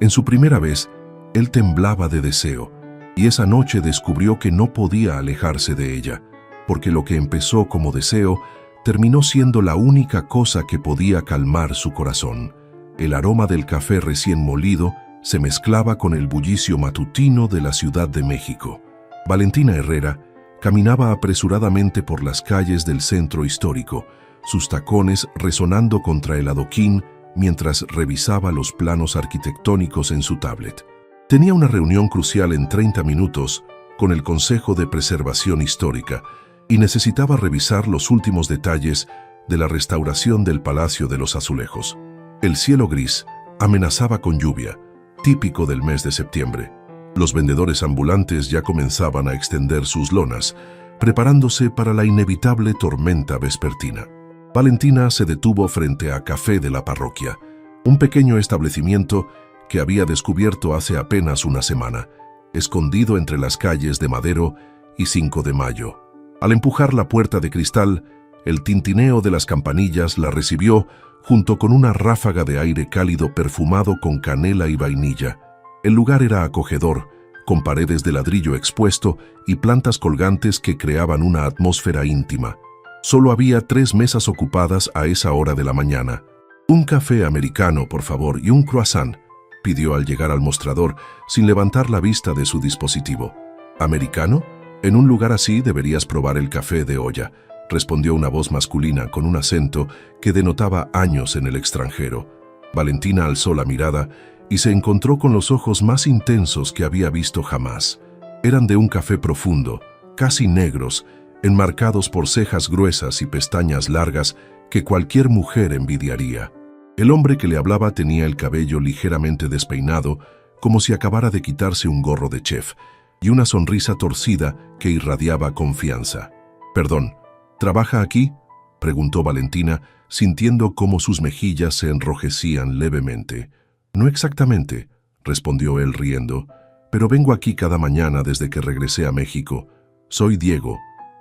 En su primera vez, él temblaba de deseo, y esa noche descubrió que no podía alejarse de ella, porque lo que empezó como deseo terminó siendo la única cosa que podía calmar su corazón. El aroma del café recién molido se mezclaba con el bullicio matutino de la Ciudad de México. Valentina Herrera caminaba apresuradamente por las calles del centro histórico, sus tacones resonando contra el adoquín mientras revisaba los planos arquitectónicos en su tablet. Tenía una reunión crucial en 30 minutos con el Consejo de Preservación Histórica y necesitaba revisar los últimos detalles de la restauración del Palacio de los Azulejos. El cielo gris amenazaba con lluvia, típico del mes de septiembre. Los vendedores ambulantes ya comenzaban a extender sus lonas, preparándose para la inevitable tormenta vespertina. Valentina se detuvo frente a Café de la Parroquia, un pequeño establecimiento que había descubierto hace apenas una semana, escondido entre las calles de Madero y 5 de Mayo. Al empujar la puerta de cristal, el tintineo de las campanillas la recibió junto con una ráfaga de aire cálido perfumado con canela y vainilla. El lugar era acogedor, con paredes de ladrillo expuesto y plantas colgantes que creaban una atmósfera íntima. Solo había 3 mesas ocupadas a esa hora de la mañana. «Un café americano, por favor, y un croissant», pidió al llegar al mostrador, sin levantar la vista de su dispositivo. «¿Americano? En un lugar así deberías probar el café de olla», respondió una voz masculina con un acento que denotaba años en el extranjero. Valentina alzó la mirada y se encontró con los ojos más intensos que había visto jamás. Eran de un café profundo, casi negros, enmarcados por cejas gruesas y pestañas largas que cualquier mujer envidiaría. El hombre que le hablaba tenía el cabello ligeramente despeinado, como si acabara de quitarse un gorro de chef, y una sonrisa torcida que irradiaba confianza. «Perdón, ¿trabaja aquí?», preguntó Valentina, sintiendo cómo sus mejillas se enrojecían levemente. «No exactamente», respondió él riendo, «pero vengo aquí cada mañana desde que regresé a México. Soy Diego».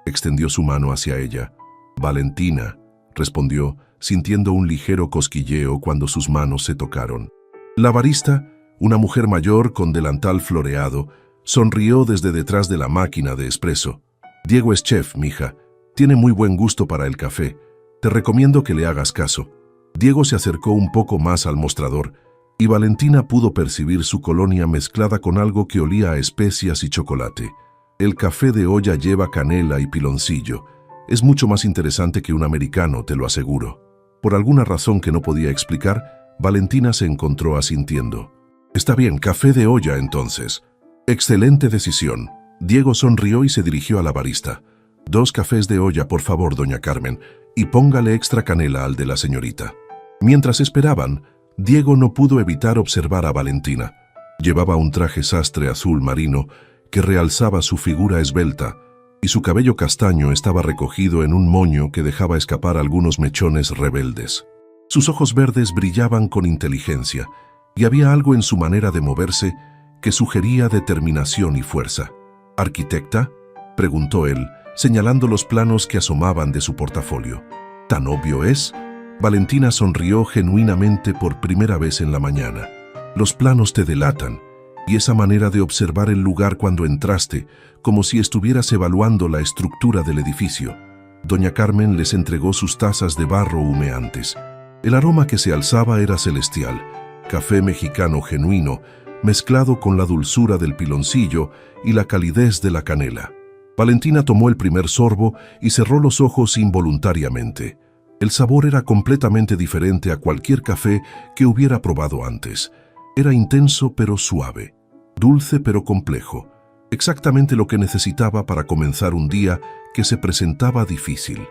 Extendió su mano hacia ella. «Valentina», respondió, sintiendo un ligero cosquilleo cuando sus manos se tocaron. La barista, una mujer mayor con delantal floreado, sonrió desde detrás de la máquina de espresso. «Diego es chef, mija. Tiene muy buen gusto para el café. Te recomiendo que le hagas caso». Diego se acercó un poco más al mostrador, y Valentina pudo percibir su colonia mezclada con algo que olía a especias y chocolate. «El café de olla lleva canela y piloncillo. Es mucho más interesante que un americano, te lo aseguro». Por alguna razón que no podía explicar, Valentina se encontró asintiendo. «Está bien, café de olla entonces». «Excelente decisión». Diego sonrió y se dirigió a la barista. «2 cafés de olla, por favor, doña Carmen, y póngale extra canela al de la señorita». Mientras esperaban, Diego no pudo evitar observar a Valentina. Llevaba un traje sastre azul marino que realzaba su figura esbelta, y su cabello castaño estaba recogido en un moño que dejaba escapar algunos mechones rebeldes. Sus ojos verdes brillaban con inteligencia, y había algo en su manera de moverse que sugería determinación y fuerza. «¿Arquitecta?», preguntó él, señalando los planos que asomaban de su portafolio. «¿Tan obvio es?». Valentina sonrió genuinamente por primera vez en la mañana. «Los planos te delatan, y esa manera de observar el lugar cuando entraste, como si estuvieras evaluando la estructura del edificio». Doña Carmen les entregó sus tazas de barro humeantes. El aroma que se alzaba era celestial, café mexicano genuino, mezclado con la dulzura del piloncillo y la calidez de la canela. Valentina tomó el primer sorbo y cerró los ojos involuntariamente. El sabor era completamente diferente a cualquier café que hubiera probado antes. Era intenso pero suave, dulce pero complejo, exactamente lo que necesitaba para comenzar un día que se presentaba difícil.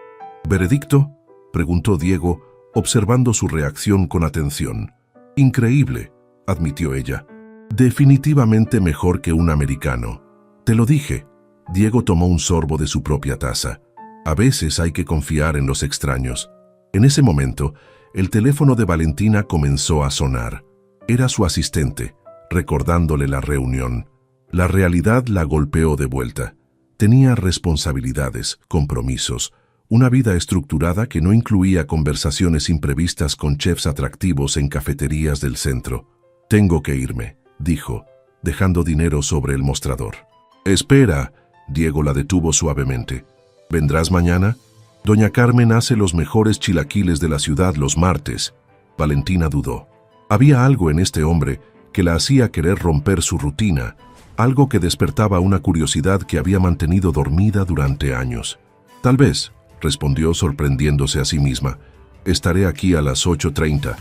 «¿Veredicto?», preguntó Diego, observando su reacción con atención. «Increíble», admitió ella. «Definitivamente mejor que un americano». «Te lo dije». Diego tomó un sorbo de su propia taza. A veces hay que confiar en los extraños. En ese momento, el teléfono de Valentina comenzó a sonar. Era su asistente, recordándole la reunión. La realidad la golpeó de vuelta. Tenía responsabilidades, compromisos, una vida estructurada que no incluía conversaciones imprevistas con chefs atractivos en cafeterías del centro. Tengo que irme, dijo, dejando dinero sobre el mostrador. Espera, Diego la detuvo suavemente. ¿Vendrás mañana? Doña Carmen hace los mejores chilaquiles de la ciudad los martes. Valentina dudó. Había algo en este hombre que la hacía querer romper su rutina, algo que despertaba una curiosidad que había mantenido dormida durante años. Tal vez, respondió sorprendiéndose a sí misma. Estaré aquí a las 8:30,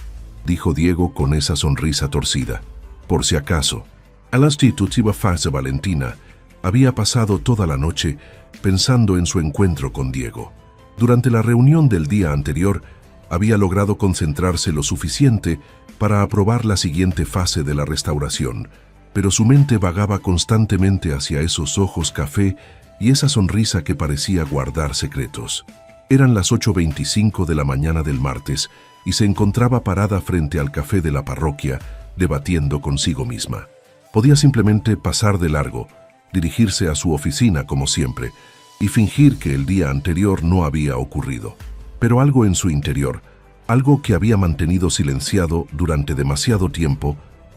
dijo Diego con esa sonrisa torcida. Por si acaso. A la institutiva fase Valentina había pasado toda la noche pensando en su encuentro con Diego. Durante la reunión del día anterior, había logrado concentrarse lo suficiente para aprobar la siguiente fase de la restauración, pero su mente vagaba constantemente hacia esos ojos café y esa sonrisa que parecía guardar secretos. Eran las 8:25 de la mañana del martes y se encontraba parada frente al café de la parroquia, debatiendo consigo misma. Podía simplemente pasar de largo, dirigirse a su oficina como siempre, y fingir que el día anterior no había ocurrido. Pero algo en su interior, algo que había mantenido silenciado durante demasiado tiempo,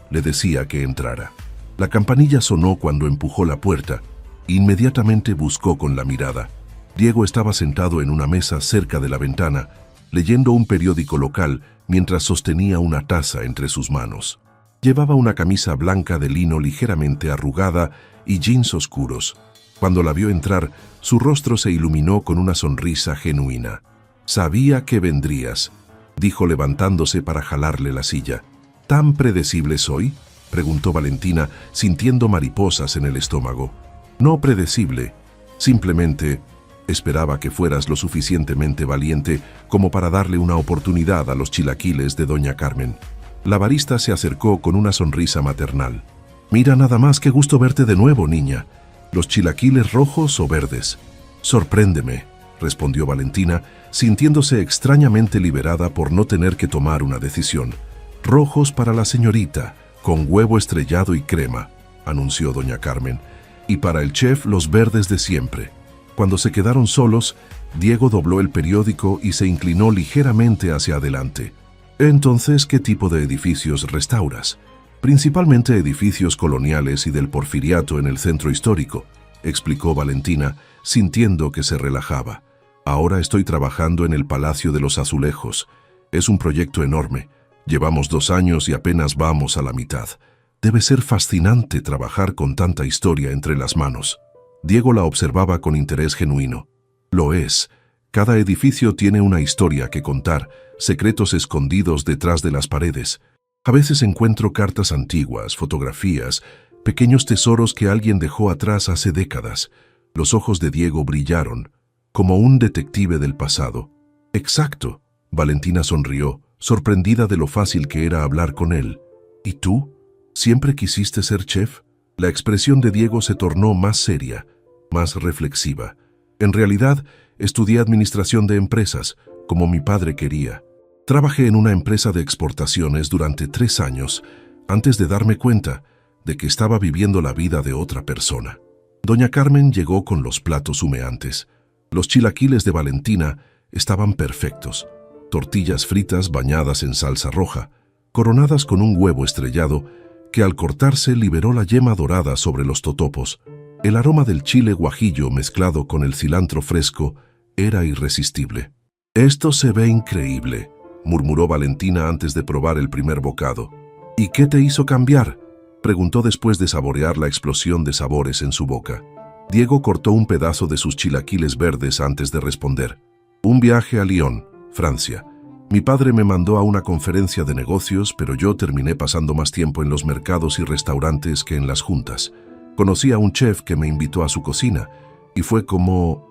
le decía que entrara. La campanilla sonó cuando empujó la puerta. Inmediatamente buscó con la mirada. Diego estaba sentado en una mesa cerca de la ventana, leyendo un periódico local mientras sostenía una taza entre sus manos. Llevaba una camisa blanca de lino ligeramente arrugada y jeans oscuros. Cuando la vio entrar, su rostro se iluminó con una sonrisa genuina. «Sabía que vendrías», dijo levantándose para jalarle la silla. «¿Tan predecible soy?», preguntó Valentina, sintiendo mariposas en el estómago. «No predecible, simplemente esperaba que fueras lo suficientemente valiente como para darle una oportunidad a los chilaquiles de doña Carmen». La barista se acercó con una sonrisa maternal. «Mira nada más, qué gusto verte de nuevo, niña. ¿Los chilaquiles rojos o verdes?» «Sorpréndeme», respondió Valentina, sintiéndose extrañamente liberada por no tener que tomar una decisión. «Rojos para la señorita, con huevo estrellado y crema», anunció doña Carmen. «Y para el chef los verdes de siempre». Cuando se quedaron solos, Diego dobló el periódico y se inclinó ligeramente hacia adelante. «Entonces, ¿qué tipo de edificios restauras?» «Principalmente edificios coloniales y del porfiriato en el centro histórico», explicó Valentina, sintiendo que se relajaba. «Ahora estoy trabajando en el Palacio de los Azulejos. Es un proyecto enorme. Llevamos 2 años y apenas vamos a la mitad. Debe ser fascinante trabajar con tanta historia entre las manos». Diego la observaba con interés genuino. «Lo es. Cada edificio tiene una historia que contar, secretos escondidos detrás de las paredes. A veces encuentro cartas antiguas, fotografías, pequeños tesoros que alguien dejó atrás hace décadas». Los ojos de Diego brillaron, como un detective del pasado. «Exacto», Valentina sonrió, sorprendida de lo fácil que era hablar con él. «¿Y tú? ¿Siempre quisiste ser chef?» La expresión de Diego se tornó más seria, más reflexiva. «En realidad, estudié administración de empresas, como mi padre quería. Trabajé en una empresa de exportaciones durante 3 años, antes de darme cuenta de que estaba viviendo la vida de otra persona». Doña Carmen llegó con los platos humeantes. Los chilaquiles de Valentina estaban perfectos. Tortillas fritas bañadas en salsa roja, coronadas con un huevo estrellado, que al cortarse liberó la yema dorada sobre los totopos. El aroma del chile guajillo mezclado con el cilantro fresco era irresistible. «Esto se ve increíble», murmuró Valentina antes de probar el primer bocado. «¿Y qué te hizo cambiar?», preguntó después de saborear la explosión de sabores en su boca. Diego cortó un pedazo de sus chilaquiles verdes antes de responder. «Un viaje a Lyon, Francia. Mi padre me mandó a una conferencia de negocios, pero yo terminé pasando más tiempo en los mercados y restaurantes que en las juntas. Conocí a un chef que me invitó a su cocina, y fue como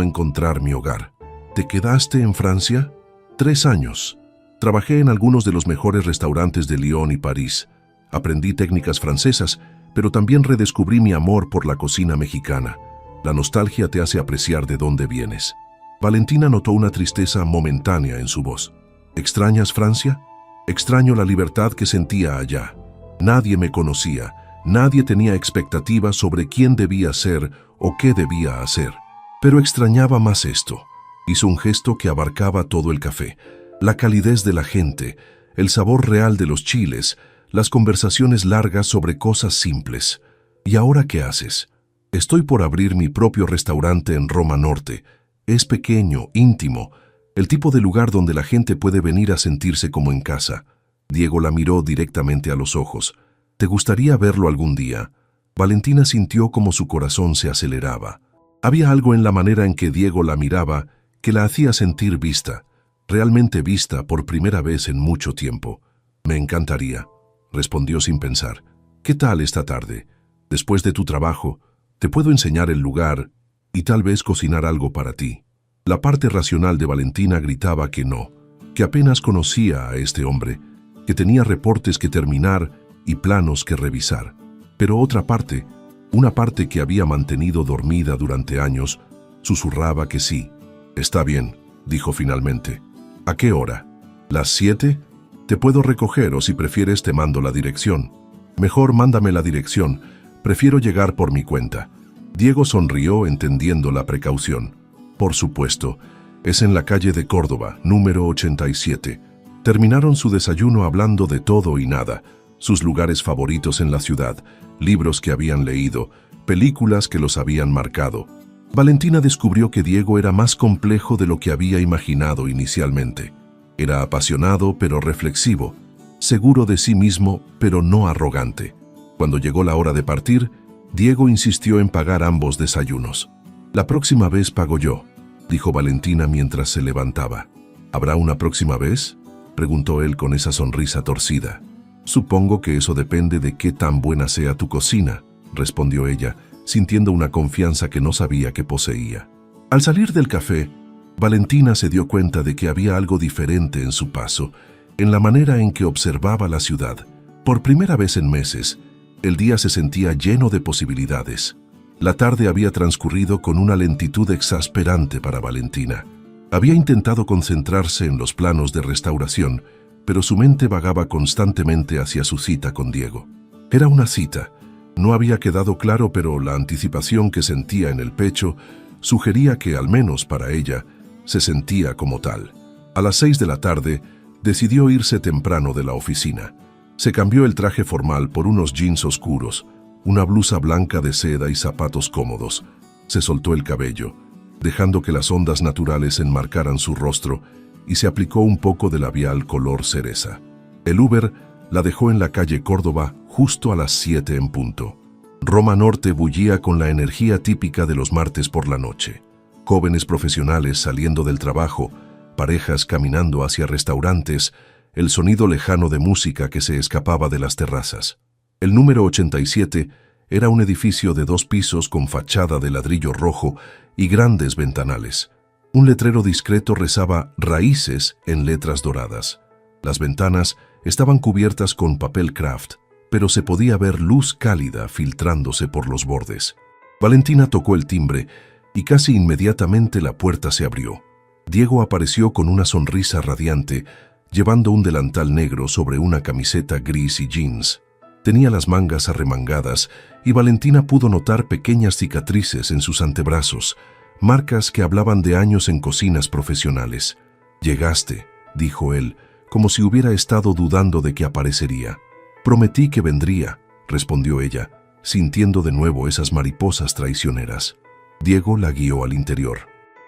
encontrar mi hogar». «¿Te quedaste en Francia?» 3 años. Trabajé en algunos de los mejores restaurantes de Lyon y París. Aprendí técnicas francesas, pero también redescubrí mi amor por la cocina mexicana. La nostalgia te hace apreciar de dónde vienes». Valentina notó una tristeza momentánea en su voz. «¿Extrañas Francia?» «Extraño la libertad que sentía allá. Nadie me conocía, nadie tenía expectativas sobre quién debía ser o qué debía hacer. Pero extrañaba más esto». Hizo un gesto que abarcaba todo el café. La calidez de la gente, el sabor real de los chiles, las conversaciones largas sobre cosas simples. ¿Y ahora qué haces? Estoy por abrir mi propio restaurante en Roma Norte. Es pequeño, íntimo, el tipo de lugar donde la gente puede venir a sentirse como en casa. Diego la miró directamente a los ojos. ¿Te gustaría verlo algún día? Valentina sintió como su corazón se aceleraba. Había algo en la manera en que Diego la miraba que la hacía sentir vista, realmente vista por primera vez en mucho tiempo. Me encantaría, respondió sin pensar. ¿Qué tal esta tarde? Después de tu trabajo, te puedo enseñar el lugar y tal vez cocinar algo para ti. La parte racional de Valentina gritaba que no, que apenas conocía a este hombre, que tenía reportes que terminar y planos que revisar. Pero otra parte, una parte que había mantenido dormida durante años, susurraba que sí. Está bien, dijo finalmente. ¿A qué hora? ¿Las 7? Te puedo recoger o si prefieres te mando la dirección. Mejor mándame la dirección, prefiero llegar por mi cuenta. Diego sonrió entendiendo la precaución. Por supuesto, es en la calle de Córdoba, número 87. Terminaron su desayuno hablando de todo y nada, sus lugares favoritos en la ciudad, libros que habían leído, películas que los habían marcado. Valentina descubrió que Diego era más complejo de lo que había imaginado inicialmente. Era apasionado pero reflexivo, seguro de sí mismo pero no arrogante. Cuando llegó la hora de partir, Diego insistió en pagar ambos desayunos. La próxima vez pago yo, dijo Valentina mientras se levantaba. ¿Habrá una próxima vez?, preguntó él con esa sonrisa torcida. Supongo que eso depende de qué tan buena sea tu cocina, respondió ella, sintiendo una confianza que no sabía que poseía. Al salir del café, Valentina se dio cuenta de que había algo diferente en su paso, en la manera en que observaba la ciudad. Por primera vez en meses, el día se sentía lleno de posibilidades. La tarde había transcurrido con una lentitud exasperante para Valentina. Había intentado concentrarse en los planos de restauración, pero su mente vagaba constantemente hacia su cita con Diego. Era una cita. No había quedado claro, pero la anticipación que sentía en el pecho sugería que, al menos para ella, se sentía como tal. A las 6 de la tarde, decidió irse temprano de la oficina. Se cambió el traje formal por unos jeans oscuros, una blusa blanca de seda y zapatos cómodos. Se soltó el cabello, dejando que las ondas naturales enmarcaran su rostro, y se aplicó un poco de labial color cereza. El Uber la dejó en la calle Córdoba justo a las 7 en punto. Roma Norte bullía con la energía típica de los martes por la noche. Jóvenes profesionales saliendo del trabajo, parejas caminando hacia restaurantes, el sonido lejano de música que se escapaba de las terrazas. El número 87 era un edificio de 2 pisos con fachada de ladrillo rojo y grandes ventanales. Un letrero discreto rezaba "Raíces" en letras doradas. Las ventanas estaban cubiertas con papel craft, pero se podía ver luz cálida filtrándose por los bordes. Valentina tocó el timbre y casi inmediatamente la puerta se abrió. Diego apareció con una sonrisa radiante, llevando un delantal negro sobre una camiseta gris y jeans. Tenía las mangas arremangadas y Valentina pudo notar pequeñas cicatrices en sus antebrazos, marcas que hablaban de años en cocinas profesionales. «Llegaste», dijo él, como si hubiera estado dudando de que aparecería. «Prometí que vendría», respondió ella, sintiendo de nuevo esas mariposas traicioneras. Diego la guió al interior.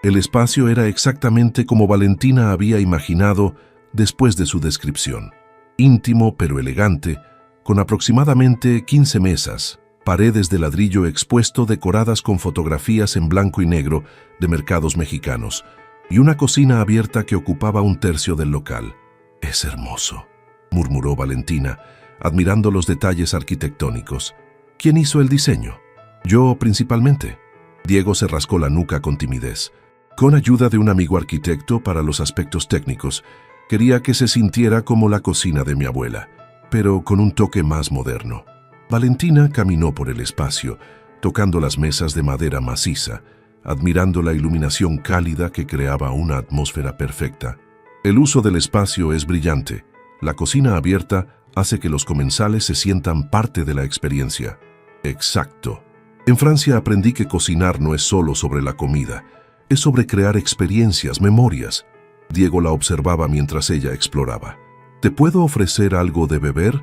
El espacio era exactamente como Valentina había imaginado después de su descripción. Íntimo pero elegante, con aproximadamente 15 mesas, paredes de ladrillo expuesto decoradas con fotografías en blanco y negro de mercados mexicanos, y una cocina abierta que ocupaba 1/3 del local. «Es hermoso», murmuró Valentina, admirando los detalles arquitectónicos. «¿Quién hizo el diseño?» «Yo, principalmente». Diego se rascó la nuca con timidez. «Con ayuda de un amigo arquitecto para los aspectos técnicos. Quería que se sintiera como la cocina de mi abuela, pero con un toque más moderno». Valentina caminó por el espacio, tocando las mesas de madera maciza, admirando la iluminación cálida que creaba una atmósfera perfecta. El uso del espacio es brillante. La cocina abierta hace que los comensales se sientan parte de la experiencia. Exacto. En Francia aprendí que cocinar no es solo sobre la comida, es sobre crear experiencias, memorias. Diego la observaba mientras ella exploraba. «¿Te puedo ofrecer algo de beber?»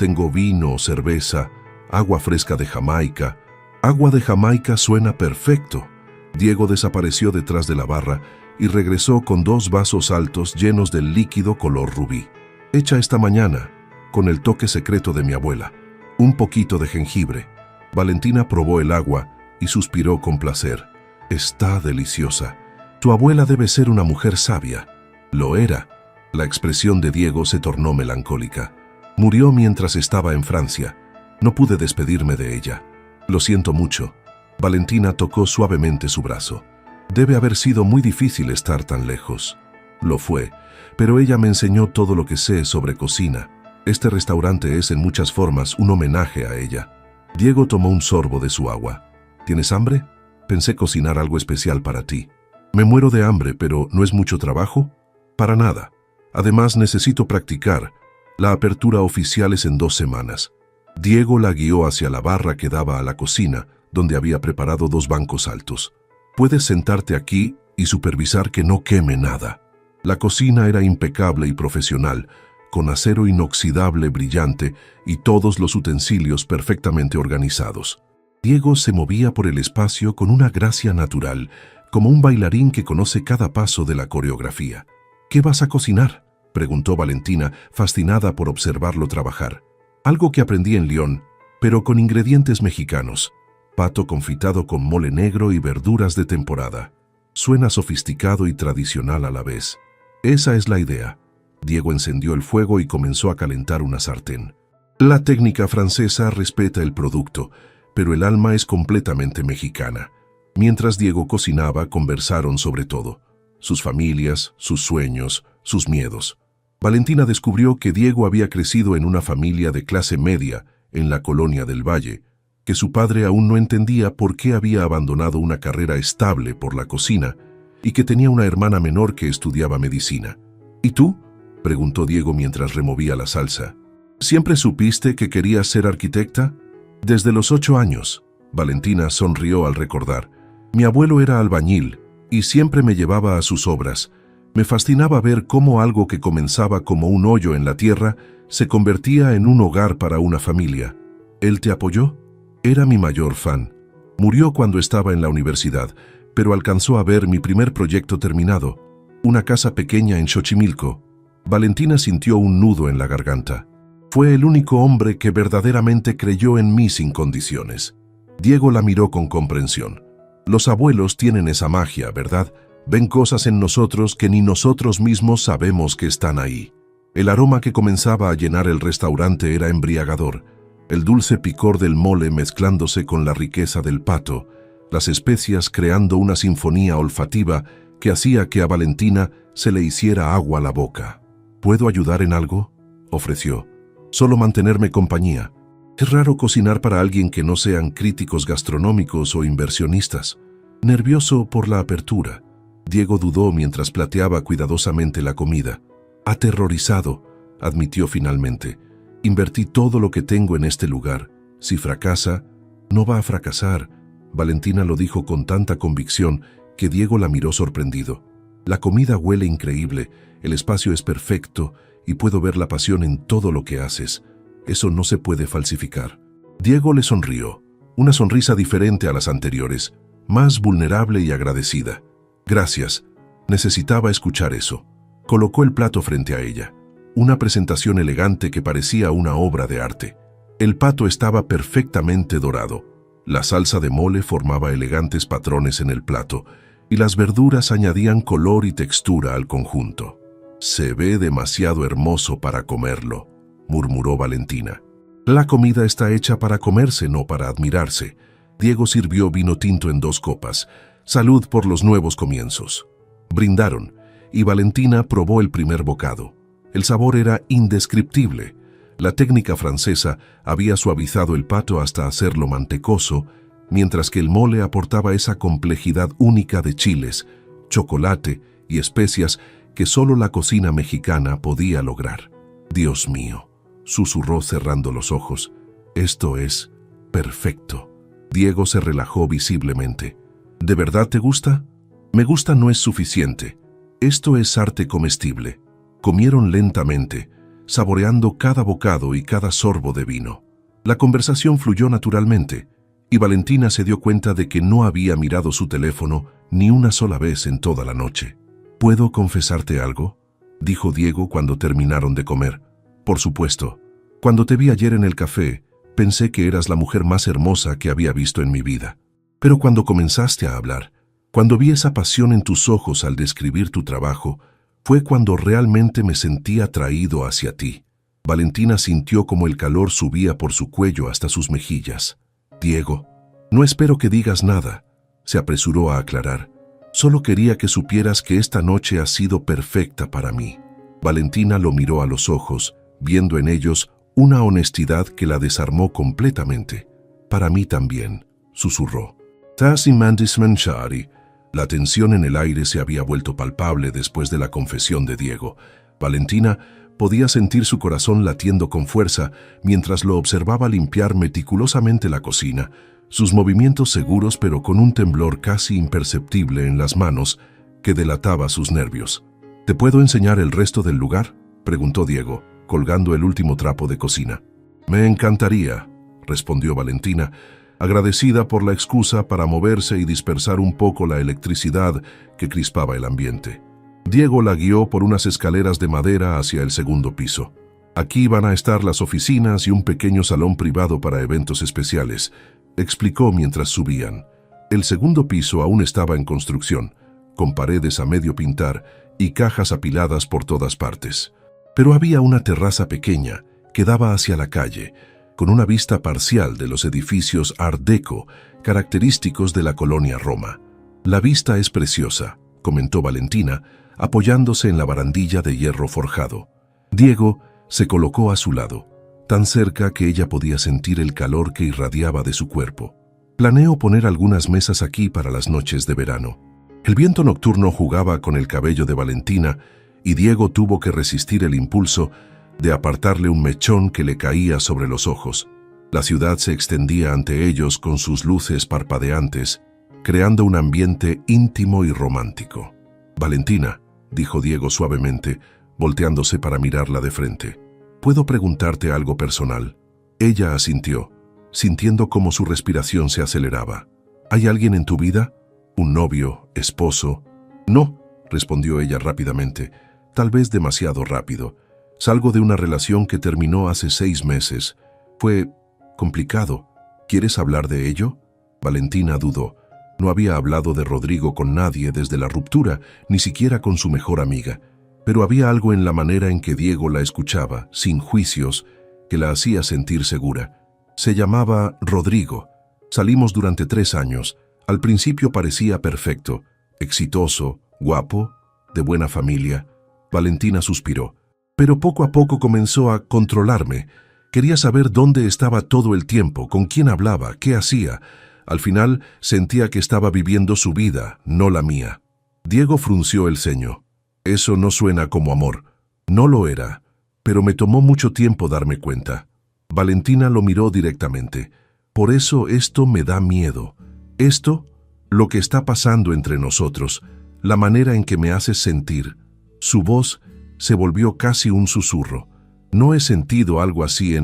Tengo vino, cerveza, agua fresca de Jamaica. Agua de Jamaica suena perfecto. Diego desapareció detrás de la barra y regresó con 2 vasos altos llenos del líquido color rubí. Hecha esta mañana, con el toque secreto de mi abuela. Un poquito de jengibre. Valentina probó el agua y suspiró con placer. Está deliciosa. Tu abuela debe ser una mujer sabia. Lo era. La expresión de Diego se tornó melancólica. Murió mientras estaba en Francia. No pude despedirme de ella. Lo siento mucho. Valentina tocó suavemente su brazo. Debe haber sido muy difícil estar tan lejos. Lo fue, pero ella me enseñó todo lo que sé sobre cocina. Este restaurante es en muchas formas un homenaje a ella. Diego tomó un sorbo de su agua. ¿Tienes hambre? Pensé cocinar algo especial para ti. Me muero de hambre, pero ¿no es mucho trabajo? Para nada. Además, necesito practicar. La apertura oficial es en 2 semanas. Diego la guió hacia la barra que daba a la cocina, donde había preparado 2 bancos altos. Puedes sentarte aquí y supervisar que no queme nada. La cocina era impecable y profesional, con acero inoxidable brillante y todos los utensilios perfectamente organizados. Diego se movía por el espacio con una gracia natural, como un bailarín que conoce cada paso de la coreografía. ¿Qué vas a cocinar?, preguntó Valentina, fascinada por observarlo trabajar. Algo que aprendí en Lyon, pero con ingredientes mexicanos. Pato confitado con mole negro y verduras de temporada. Suena sofisticado y tradicional a la vez. Esa es la idea. Diego encendió el fuego y comenzó a calentar una sartén. La técnica francesa respeta el producto, pero el alma es completamente mexicana. Mientras Diego cocinaba, conversaron sobre todo. Sus familias, sus sueños, sus miedos. Valentina descubrió que Diego había crecido en una familia de clase media en la colonia del Valle, que su padre aún no entendía por qué había abandonado una carrera estable por la cocina y que tenía una hermana menor que estudiaba medicina. ¿Y tú?, preguntó Diego mientras removía la salsa. ¿Siempre supiste que querías ser arquitecta? Desde los 8 años, Valentina sonrió al recordar. Mi abuelo era albañil y siempre me llevaba a sus obras. Me fascinaba ver cómo algo que comenzaba como un hoyo en la tierra se convertía en un hogar para una familia. ¿Él te apoyó? Era mi mayor fan. Murió cuando estaba en la universidad, pero alcanzó a ver mi primer proyecto terminado, una casa pequeña en Xochimilco. Valentina sintió un nudo en la garganta. Fue el único hombre que verdaderamente creyó en mí sin condiciones. Diego la miró con comprensión. Los abuelos tienen esa magia, ¿verdad? Ven cosas en nosotros que ni nosotros mismos sabemos que están ahí. El aroma que comenzaba a llenar el restaurante era embriagador. El dulce picor del mole mezclándose con la riqueza del pato, las especias creando una sinfonía olfativa que hacía que a Valentina se le hiciera agua a la boca. ¿Puedo ayudar en algo?, ofreció. Solo mantenerme compañía. Es raro cocinar para alguien que no sean críticos gastronómicos o inversionistas. Nervioso por la apertura, Diego dudó mientras plateaba cuidadosamente la comida. Aterrorizado, admitió finalmente. Invertí todo lo que tengo en este lugar. Si fracasa, no va a fracasar. Valentina lo dijo con tanta convicción que Diego la miró sorprendido. La comida huele increíble, el espacio es perfecto y puedo ver la pasión en todo lo que haces. Eso no se puede falsificar. Diego le sonrió, una sonrisa diferente a las anteriores, más vulnerable y agradecida. Gracias, necesitaba escuchar eso. Colocó el plato frente a ella, una presentación elegante que parecía una obra de arte. El pato estaba perfectamente dorado. La salsa de mole formaba elegantes patrones en el plato y las verduras añadían color y textura al conjunto. Se ve demasiado hermoso para comerlo, murmuró Valentina. La comida está hecha para comerse, no para admirarse. Diego sirvió vino tinto en 2 copas. Salud por los nuevos comienzos. Brindaron, y Valentina probó el primer bocado. El sabor era indescriptible. La técnica francesa había suavizado el pato hasta hacerlo mantecoso, mientras que el mole aportaba esa complejidad única de chiles, chocolate y especias que solo la cocina mexicana podía lograr. Dios mío, susurró cerrando los ojos. Esto es perfecto. Diego se relajó visiblemente. ¿De verdad te gusta? Me gusta no es suficiente. Esto es arte comestible. Comieron lentamente. saboreando cada bocado y cada sorbo de vino. La conversación fluyó naturalmente, y Valentina se dio cuenta de que no había mirado su teléfono ni una sola vez en toda la noche. ¿Puedo confesarte algo?, dijo Diego cuando terminaron de comer. Por supuesto. Cuando te vi ayer en el café, pensé que eras la mujer más hermosa que había visto en mi vida. Pero cuando comenzaste a hablar, cuando vi esa pasión en tus ojos al describir tu trabajo, fue cuando realmente me sentí atraído hacia ti. Valentina sintió como el calor subía por su cuello hasta sus mejillas. Diego, no espero que digas nada, se apresuró a aclarar. Solo quería que supieras que esta noche ha sido perfecta para mí. Valentina lo miró a los ojos, viendo en ellos una honestidad que la desarmó completamente. Para mí también, susurró. Tassi Mandisman Shari. La tensión en el aire se había vuelto palpable después de la confesión de Diego. Valentina podía sentir su corazón latiendo con fuerza mientras lo observaba limpiar meticulosamente la cocina, sus movimientos seguros pero con un temblor casi imperceptible en las manos que delataba sus nervios. ¿Te puedo enseñar el resto del lugar?, preguntó Diego, colgando el último trapo de cocina. Me encantaría, respondió Valentina, agradecida por la excusa para moverse y dispersar un poco la electricidad que crispaba el ambiente. Diego la guió por unas escaleras de madera hacia el segundo piso. Aquí van a estar las oficinas y un pequeño salón privado para eventos especiales, explicó mientras subían. El segundo piso aún estaba en construcción, con paredes a medio pintar y cajas apiladas por todas partes. Pero había una terraza pequeña que daba hacia la calle, con una vista parcial de los edificios Art Deco, característicos de la colonia Roma. La vista es preciosa, comentó Valentina, apoyándose en la barandilla de hierro forjado. Diego se colocó a su lado, tan cerca que ella podía sentir el calor que irradiaba de su cuerpo. Planeo poner algunas mesas aquí para las noches de verano. El viento nocturno jugaba con el cabello de Valentina y Diego tuvo que resistir el impulso de apartarle un mechón que le caía sobre los ojos. La ciudad se extendía ante ellos con sus luces parpadeantes, creando un ambiente íntimo y romántico. Valentina, dijo Diego suavemente, volteándose para mirarla de frente. ¿Puedo preguntarte algo personal? Ella asintió, sintiendo cómo su respiración se aceleraba. ¿Hay alguien en tu vida? ¿Un novio? ¿Esposo? No, respondió ella rápidamente, tal vez demasiado rápido. Salgo de una relación que terminó hace 6 meses. Fue complicado. ¿Quieres hablar de ello? Valentina dudó. No había hablado de Rodrigo con nadie desde la ruptura, ni siquiera con su mejor amiga. Pero había algo en la manera en que Diego la escuchaba, sin juicios, que la hacía sentir segura. Se llamaba Rodrigo. Salimos durante 3 años. Al principio parecía perfecto, exitoso, guapo, de buena familia. Valentina suspiró. Pero poco a poco comenzó a controlarme. Quería saber dónde estaba todo el tiempo, con quién hablaba, qué hacía. Al final sentía que estaba viviendo su vida, no la mía. Diego frunció el ceño. Eso no suena como amor. No lo era, pero me tomó mucho tiempo darme cuenta. Valentina lo miró directamente. Por eso esto me da miedo. Esto, lo que está pasando entre nosotros, la manera en que me haces sentir. Su voz se volvió casi un susurro. No he sentido algo así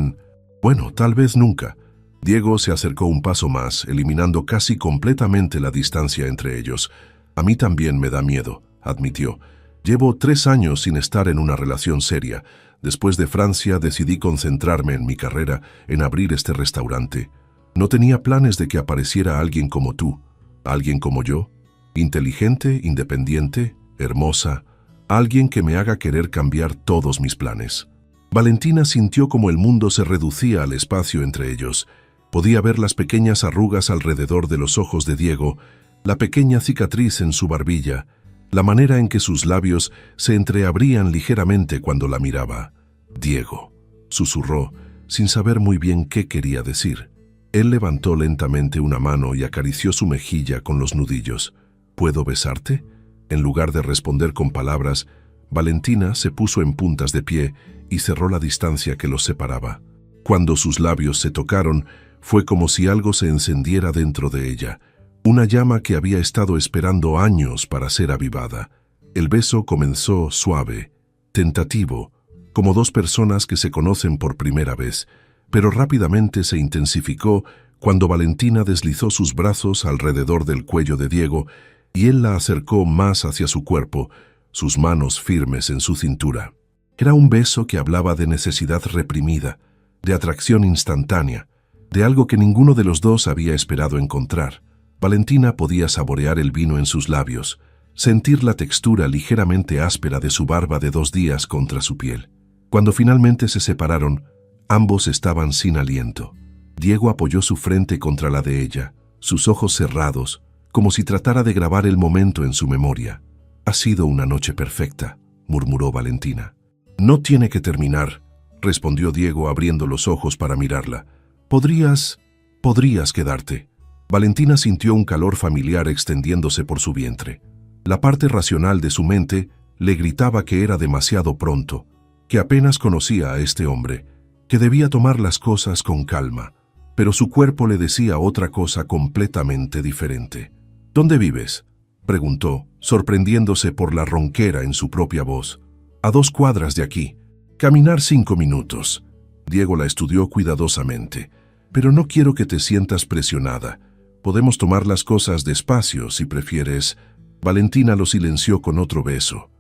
bueno, tal vez nunca. Diego se acercó un paso más, eliminando casi completamente la distancia entre ellos. A mí también me da miedo, admitió. Llevo 3 años sin estar en una relación seria. Después de Francia decidí concentrarme en mi carrera, en abrir este restaurante. No tenía planes de que apareciera alguien como tú, alguien como yo, inteligente, independiente, hermosa, alguien que me haga querer cambiar todos mis planes. Valentina sintió como el mundo se reducía al espacio entre ellos. Podía ver las pequeñas arrugas alrededor de los ojos de Diego, la pequeña cicatriz en su barbilla, la manera en que sus labios se entreabrían ligeramente cuando la miraba. Diego, susurró, sin saber muy bien qué quería decir. Él levantó lentamente una mano y acarició su mejilla con los nudillos. ¿Puedo besarte? En lugar de responder con palabras, Valentina se puso en puntas de pie y cerró la distancia que los separaba. Cuando sus labios se tocaron, fue como si algo se encendiera dentro de ella, una llama que había estado esperando años para ser avivada. El beso comenzó suave, tentativo, como dos personas que se conocen por primera vez, pero rápidamente se intensificó cuando Valentina deslizó sus brazos alrededor del cuello de Diego y él la acercó más hacia su cuerpo, sus manos firmes en su cintura. Era un beso que hablaba de necesidad reprimida, de atracción instantánea, de algo que ninguno de los dos había esperado encontrar. Valentina podía saborear el vino en sus labios, sentir la textura ligeramente áspera de su barba de 2 días contra su piel. Cuando finalmente se separaron, ambos estaban sin aliento. Diego apoyó su frente contra la de ella, sus ojos cerrados, como si tratara de grabar el momento en su memoria. «Ha sido una noche perfecta», murmuró Valentina. «No tiene que terminar», respondió Diego abriendo los ojos para mirarla. «Podrías quedarte». Valentina sintió un calor familiar extendiéndose por su vientre. La parte racional de su mente le gritaba que era demasiado pronto, que apenas conocía a este hombre, que debía tomar las cosas con calma, pero su cuerpo le decía otra cosa completamente diferente. «¿Dónde vives?», preguntó, sorprendiéndose por la ronquera en su propia voz. «A 2 cuadras de aquí. Caminar 5 minutos». Diego la estudió cuidadosamente. «Pero no quiero que te sientas presionada. Podemos tomar las cosas despacio si prefieres». Valentina lo silenció con otro beso,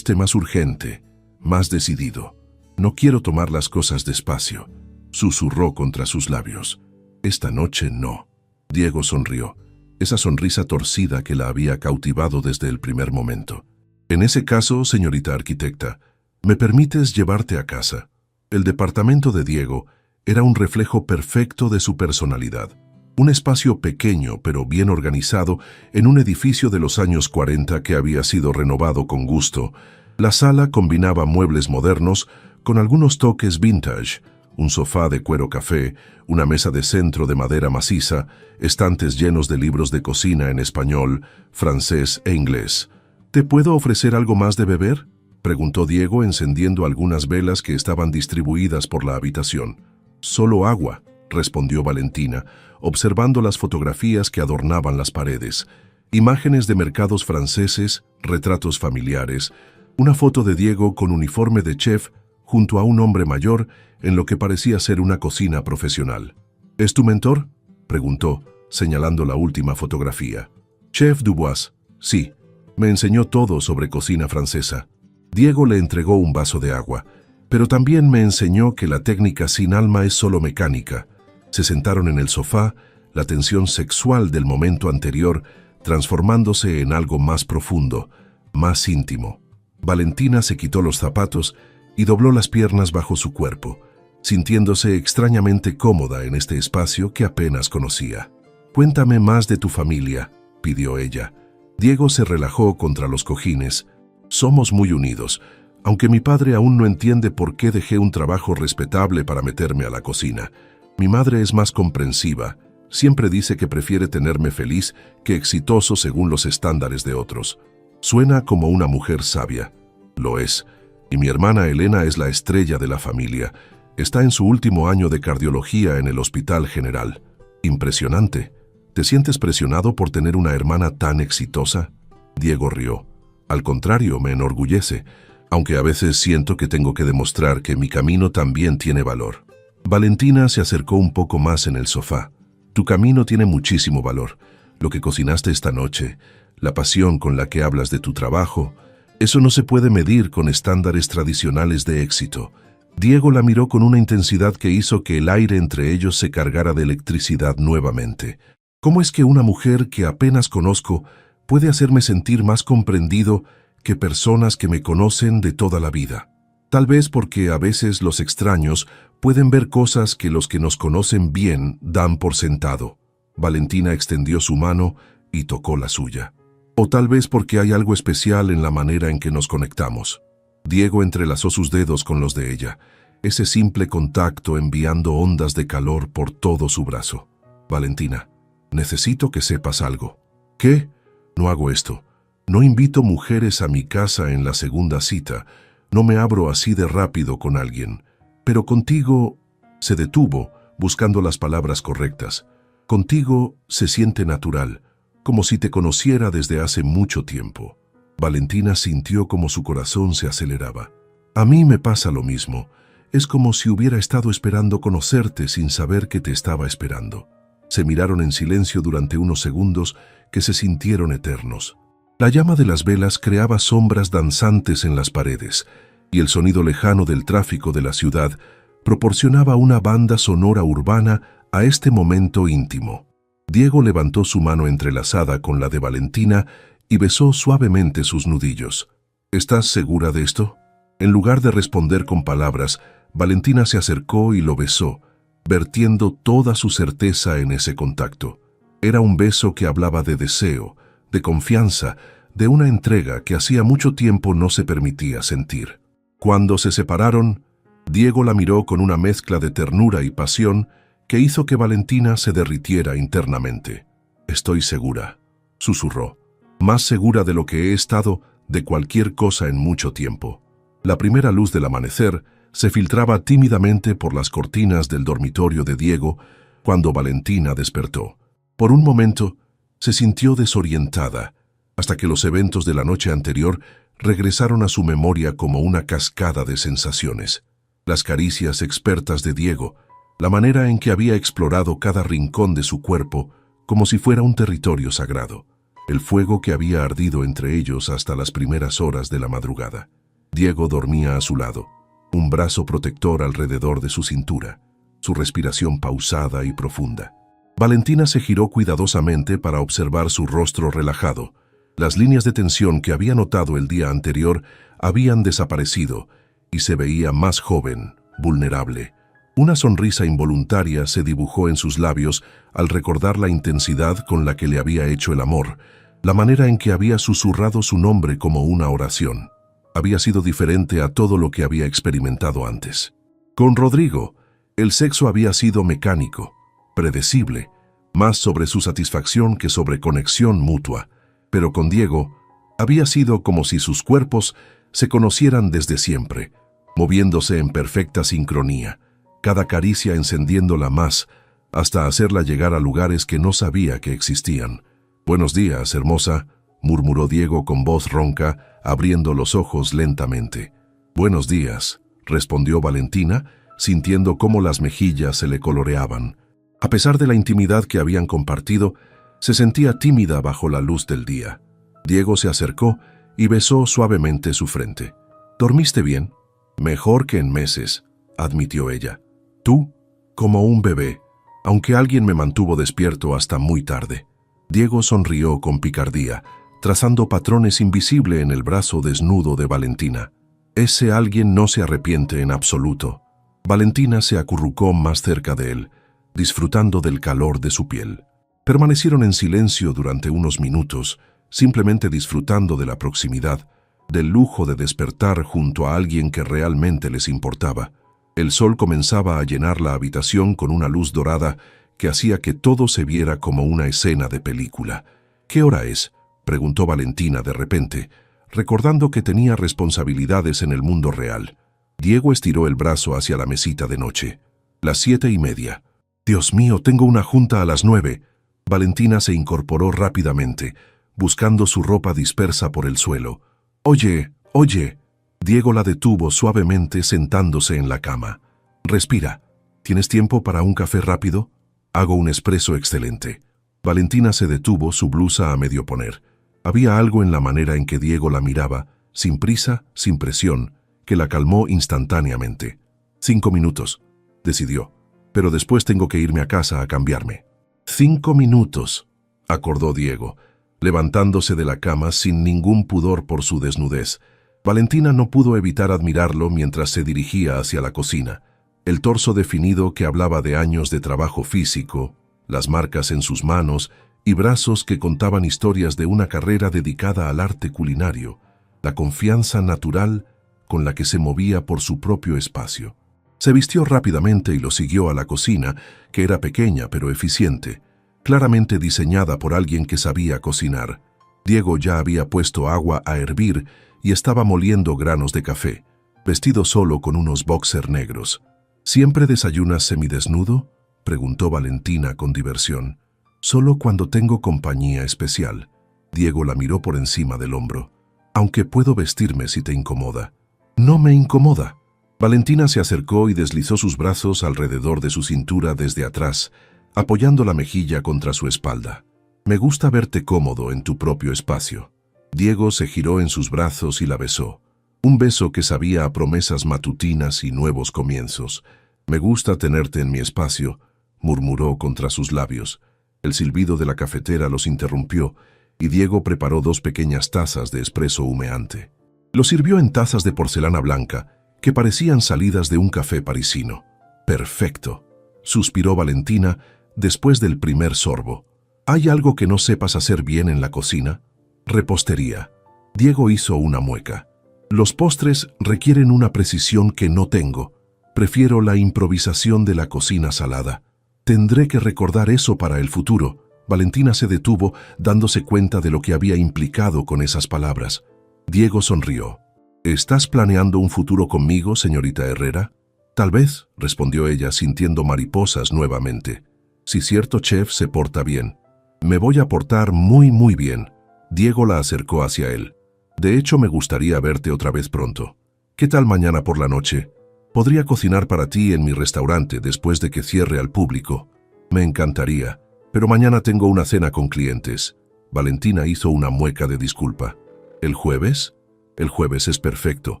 más urgente, más decidido. «No quiero tomar las cosas despacio», susurró contra sus labios. «Esta noche no». Diego sonrió, esa sonrisa torcida que la había cautivado desde el primer momento. «En ese caso, señorita arquitecta, ¿me permites llevarte a casa?». El departamento de Diego era un reflejo perfecto de su personalidad. Un espacio pequeño pero bien organizado en un edificio de los años 40 que había sido renovado con gusto. La sala combinaba muebles modernos con algunos toques vintage, un sofá de cuero café, una mesa de centro de madera maciza, estantes llenos de libros de cocina en español, francés e inglés. «¿Te puedo ofrecer algo más de beber?», preguntó Diego encendiendo algunas velas que estaban distribuidas por la habitación. «Solo agua», respondió Valentina, observando las fotografías que adornaban las paredes. Imágenes de mercados franceses, retratos familiares, una foto de Diego con uniforme de chef junto a un hombre mayor en lo que parecía ser una cocina profesional. «¿Es tu mentor?», preguntó, señalando la última fotografía. «Chef Dubois, sí. Me enseñó todo sobre cocina francesa». Diego le entregó un vaso de agua, pero también me enseñó que la técnica sin alma es solo mecánica. Se sentaron en el sofá, la tensión sexual del momento anterior transformándose en algo más profundo, más íntimo. Valentina se quitó los zapatos y dobló las piernas bajo su cuerpo, sintiéndose extrañamente cómoda en este espacio que apenas conocía. «Cuéntame más de tu familia», pidió ella. Diego se relajó contra los cojines. «Somos muy unidos, aunque mi padre aún no entiende por qué dejé un trabajo respetable para meterme a la cocina. Mi madre es más comprensiva, siempre dice que prefiere tenerme feliz que exitoso según los estándares de otros. Suena como una mujer sabia. Lo es. Y mi hermana Elena es la estrella de la familia. Está en su último año de cardiología en el Hospital General. Impresionante. ¿Te sientes presionado por tener una hermana tan exitosa?». Diego rió. «Al contrario, me enorgullece, aunque a veces siento que tengo que demostrar que mi camino también tiene valor». Valentina se acercó un poco más en el sofá. «Tu camino tiene muchísimo valor. Lo que cocinaste esta noche, la pasión con la que hablas de tu trabajo, eso no se puede medir con estándares tradicionales de éxito». Diego la miró con una intensidad que hizo que el aire entre ellos se cargara de electricidad nuevamente. «¿Cómo es que una mujer que apenas conozco puede hacerme sentir más comprendido que personas que me conocen de toda la vida? Tal vez porque a veces los extraños pueden ver cosas que los que nos conocen bien dan por sentado». Valentina extendió su mano y tocó la suya. «O tal vez porque hay algo especial en la manera en que nos conectamos». Diego entrelazó sus dedos con los de ella, ese simple contacto enviando ondas de calor por todo su brazo. «Valentina, necesito que sepas algo». «¿Qué?». «No hago esto. No invito mujeres a mi casa en la segunda cita. No me abro así de rápido con alguien. Pero contigo…». Se detuvo, buscando las palabras correctas. «Contigo se siente natural, como si te conociera desde hace mucho tiempo». Valentina sintió como su corazón se aceleraba. A mí me pasa lo mismo. Es como si hubiera estado esperando conocerte sin saber que te estaba esperando. Se miraron en silencio durante unos segundos que se sintieron eternos. La llama de las velas creaba sombras danzantes en las paredes, y el sonido lejano del tráfico de la ciudad proporcionaba una banda sonora urbana a este momento íntimo. Diego levantó su mano entrelazada con la de Valentina y besó suavemente sus nudillos. ¿Estás segura de esto? En lugar de responder con palabras, Valentina se acercó y lo besó, vertiendo toda su certeza en ese contacto. Era un beso que hablaba de deseo, de confianza, de una entrega que hacía mucho tiempo no se permitía sentir. Cuando se separaron, Diego la miró con una mezcla de ternura y pasión que hizo que Valentina se derritiera internamente. «Estoy segura», susurró, «más segura de lo que he estado de cualquier cosa en mucho tiempo». La primera luz del amanecer se filtraba tímidamente por las cortinas del dormitorio de Diego cuando Valentina despertó. Por un momento se sintió desorientada, hasta que los eventos de la noche anterior regresaron a su memoria como una cascada de sensaciones. Las caricias expertas de Diego, la manera en que había explorado cada rincón de su cuerpo como si fuera un territorio sagrado, el fuego que había ardido entre ellos hasta las primeras horas de la madrugada. Diego dormía a su lado, un brazo protector alrededor de su cintura, su respiración pausada y profunda. Valentina se giró cuidadosamente para observar su rostro relajado. Las líneas de tensión que había notado el día anterior habían desaparecido y se veía más joven, vulnerable. Una sonrisa involuntaria se dibujó en sus labios al recordar la intensidad con la que le había hecho el amor, la manera en que había susurrado su nombre como una oración. Había sido diferente a todo lo que había experimentado antes. Con Rodrigo, el sexo había sido mecánico, predecible, más sobre su satisfacción que sobre conexión mutua. Pero con Diego, había sido como si sus cuerpos se conocieran desde siempre, moviéndose en perfecta sincronía, cada caricia encendiéndola más, hasta hacerla llegar a lugares que no sabía que existían. «Buenos días, hermosa», murmuró Diego con voz ronca, abriendo los ojos lentamente. «Buenos días», respondió Valentina, sintiendo cómo las mejillas se le coloreaban. A pesar de la intimidad que habían compartido, se sentía tímida bajo la luz del día. Diego se acercó y besó suavemente su frente. «¿Dormiste bien?» «Mejor que en meses», admitió ella. «Tú, como un bebé, aunque alguien me mantuvo despierto hasta muy tarde». Diego sonrió con picardía, trazando patrones invisibles en el brazo desnudo de Valentina. Ese alguien no se arrepiente en absoluto. Valentina se acurrucó más cerca de él, disfrutando del calor de su piel. Permanecieron en silencio durante unos minutos, simplemente disfrutando de la proximidad, del lujo de despertar junto a alguien que realmente les importaba. El sol comenzaba a llenar la habitación con una luz dorada que hacía que todo se viera como una escena de película. «¿Qué hora es?», preguntó Valentina de repente, recordando que tenía responsabilidades en el mundo real. Diego estiró el brazo hacia la mesita de noche. «Las 7:30. «Dios mío, tengo una junta a las 9». Valentina se incorporó rápidamente, buscando su ropa dispersa por el suelo. «Oye, oye». Diego la detuvo suavemente sentándose en la cama. «Respira. ¿Tienes tiempo para un café rápido? Hago un espresso excelente». Valentina se detuvo, su blusa a medio poner. Había algo en la manera en que Diego la miraba, sin prisa, sin presión, que la calmó instantáneamente. 5 minutos, decidió, pero después tengo que irme a casa a cambiarme. 5 minutos, acordó Diego, levantándose de la cama sin ningún pudor por su desnudez. Valentina no pudo evitar admirarlo mientras se dirigía hacia la cocina. El torso definido que hablaba de años de trabajo físico, las marcas en sus manos y brazos que contaban historias de una carrera dedicada al arte culinario, la confianza natural con la que se movía por su propio espacio. Se vistió rápidamente y lo siguió a la cocina, que era pequeña pero eficiente, claramente diseñada por alguien que sabía cocinar. Diego ya había puesto agua a hervir y estaba moliendo granos de café, vestido solo con unos boxers negros. «¿Siempre desayunas semidesnudo?», preguntó Valentina con diversión. «Solo cuando tengo compañía especial». Diego la miró por encima del hombro. «Aunque puedo vestirme si te incomoda». No me incomoda. Valentina se acercó y deslizó sus brazos alrededor de su cintura desde atrás, apoyando la mejilla contra su espalda. Me gusta verte cómodo en tu propio espacio. Diego se giró en sus brazos y la besó. Un beso que sabía a promesas matutinas y nuevos comienzos. Me gusta tenerte en mi espacio, murmuró contra sus labios. El silbido de la cafetera los interrumpió y Diego preparó 2 pequeñas tazas de espresso humeante. Lo sirvió en tazas de porcelana blanca que parecían salidas de un café parisino. Perfecto, suspiró Valentina después del primer sorbo. ¿Hay algo que no sepas hacer bien en la cocina? Repostería. Diego hizo una mueca. Los postres requieren una precisión que no tengo. Prefiero la improvisación de la cocina salada. Tendré que recordar eso para el futuro. Valentina se detuvo, dándose cuenta de lo que había implicado con esas palabras. Diego sonrió. ¿Estás planeando un futuro conmigo, señorita Herrera? Tal vez, respondió ella, sintiendo mariposas nuevamente. Si cierto chef se porta bien. Me voy a portar muy bien. Diego la acercó hacia él. De hecho, me gustaría verte otra vez pronto. ¿Qué tal mañana por la noche? Podría cocinar para ti en mi restaurante después de que cierre al público. Me encantaría, pero mañana tengo una cena con clientes. Valentina hizo una mueca de disculpa. ¿El jueves? El jueves es perfecto.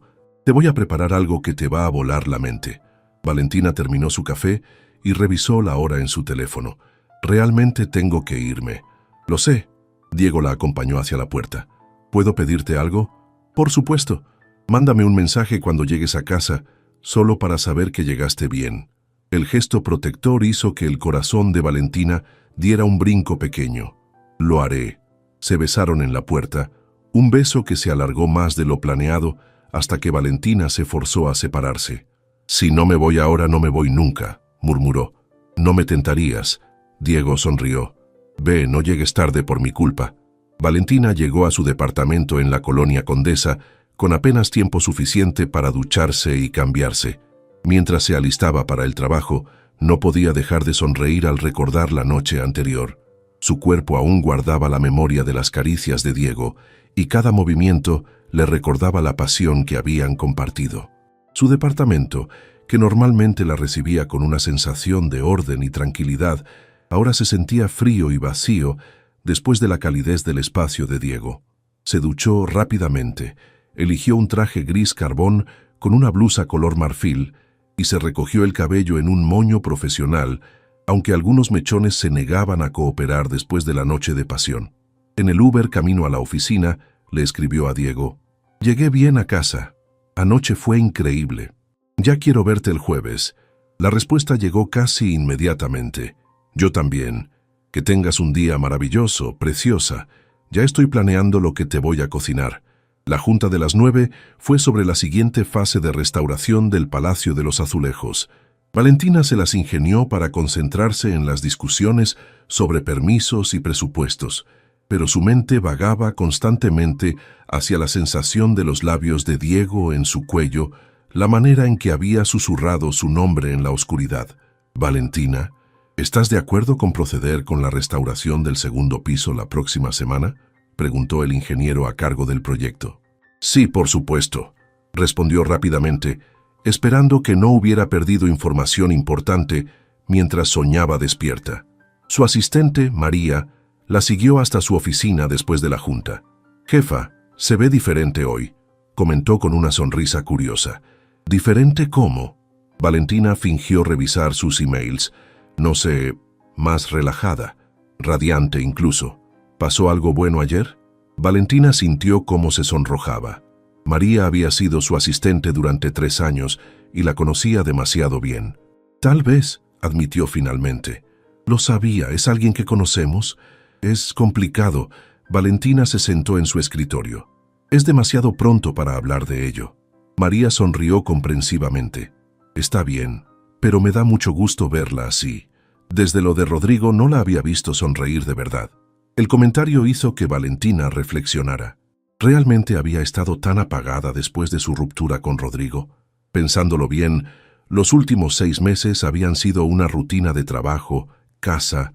Te voy a preparar algo que te va a volar la mente. Valentina terminó su café y revisó la hora en su teléfono. Realmente tengo que irme. Lo sé. Diego la acompañó hacia la puerta. ¿Puedo pedirte algo? Por supuesto. Mándame un mensaje cuando llegues a casa, solo para saber que llegaste bien. El gesto protector hizo que el corazón de Valentina diera un brinco pequeño. Lo haré. Se besaron en la puerta, un beso que se alargó más de lo planeado hasta que Valentina se forzó a separarse. Si no me voy ahora, no me voy nunca, murmuró. No me tentarías. Diego sonrió. Ve, no llegues tarde por mi culpa. Valentina llegó a su departamento en la colonia Condesa con apenas tiempo suficiente para ducharse y cambiarse. Mientras se alistaba para el trabajo, no podía dejar de sonreír al recordar la noche anterior. Su cuerpo aún guardaba la memoria de las caricias de Diego y cada movimiento le recordaba la pasión que habían compartido. Su departamento, que normalmente la recibía con una sensación de orden y tranquilidad, ahora se sentía frío y vacío después de la calidez del espacio de Diego. Se duchó rápidamente, eligió un traje gris carbón con una blusa color marfil y se recogió el cabello en un moño profesional, aunque algunos mechones se negaban a cooperar después de la noche de pasión. En el Uber camino a la oficina, le escribió a Diego: «Llegué bien a casa. Anoche fue increíble. Ya quiero verte el jueves». La respuesta llegó casi inmediatamente. «Yo también. Que tengas un día maravilloso, preciosa. Ya estoy planeando lo que te voy a cocinar». La junta de las 9 fue sobre la siguiente fase de restauración del Palacio de los Azulejos. Valentina se las ingenió para concentrarse en las discusiones sobre permisos y presupuestos, pero su mente vagaba constantemente hacia la sensación de los labios de Diego en su cuello, la manera en que había susurrado su nombre en la oscuridad. «Valentina, ¿estás de acuerdo con proceder con la restauración del segundo piso la próxima semana?», preguntó el ingeniero a cargo del proyecto. «Sí, por supuesto», respondió rápidamente, esperando que no hubiera perdido información importante mientras soñaba despierta. Su asistente, María, la siguió hasta su oficina después de la junta. «Jefa, se ve diferente hoy», comentó con una sonrisa curiosa. «¿Diferente cómo?». Valentina fingió revisar sus emails. «No sé, más relajada, radiante incluso. ¿Pasó algo bueno ayer?». Valentina sintió cómo se sonrojaba. María había sido su asistente durante 3 años y la conocía demasiado bien. «Tal vez», admitió finalmente. «Lo sabía, es alguien que conocemos. Es complicado». Valentina se sentó en su escritorio. «Es demasiado pronto para hablar de ello». María sonrió comprensivamente. «Está bien, pero me da mucho gusto verla así. Desde lo de Rodrigo no la había visto sonreír de verdad». El comentario hizo que Valentina reflexionara. ¿Realmente había estado tan apagada después de su ruptura con Rodrigo? Pensándolo bien, los últimos 6 meses habían sido una rutina de trabajo, casa,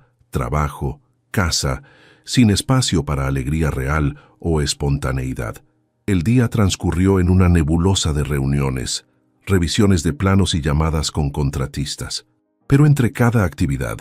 sin espacio para alegría real o espontaneidad. El día transcurrió en una nebulosa de reuniones, revisiones de planos y llamadas con contratistas. Pero entre cada actividad,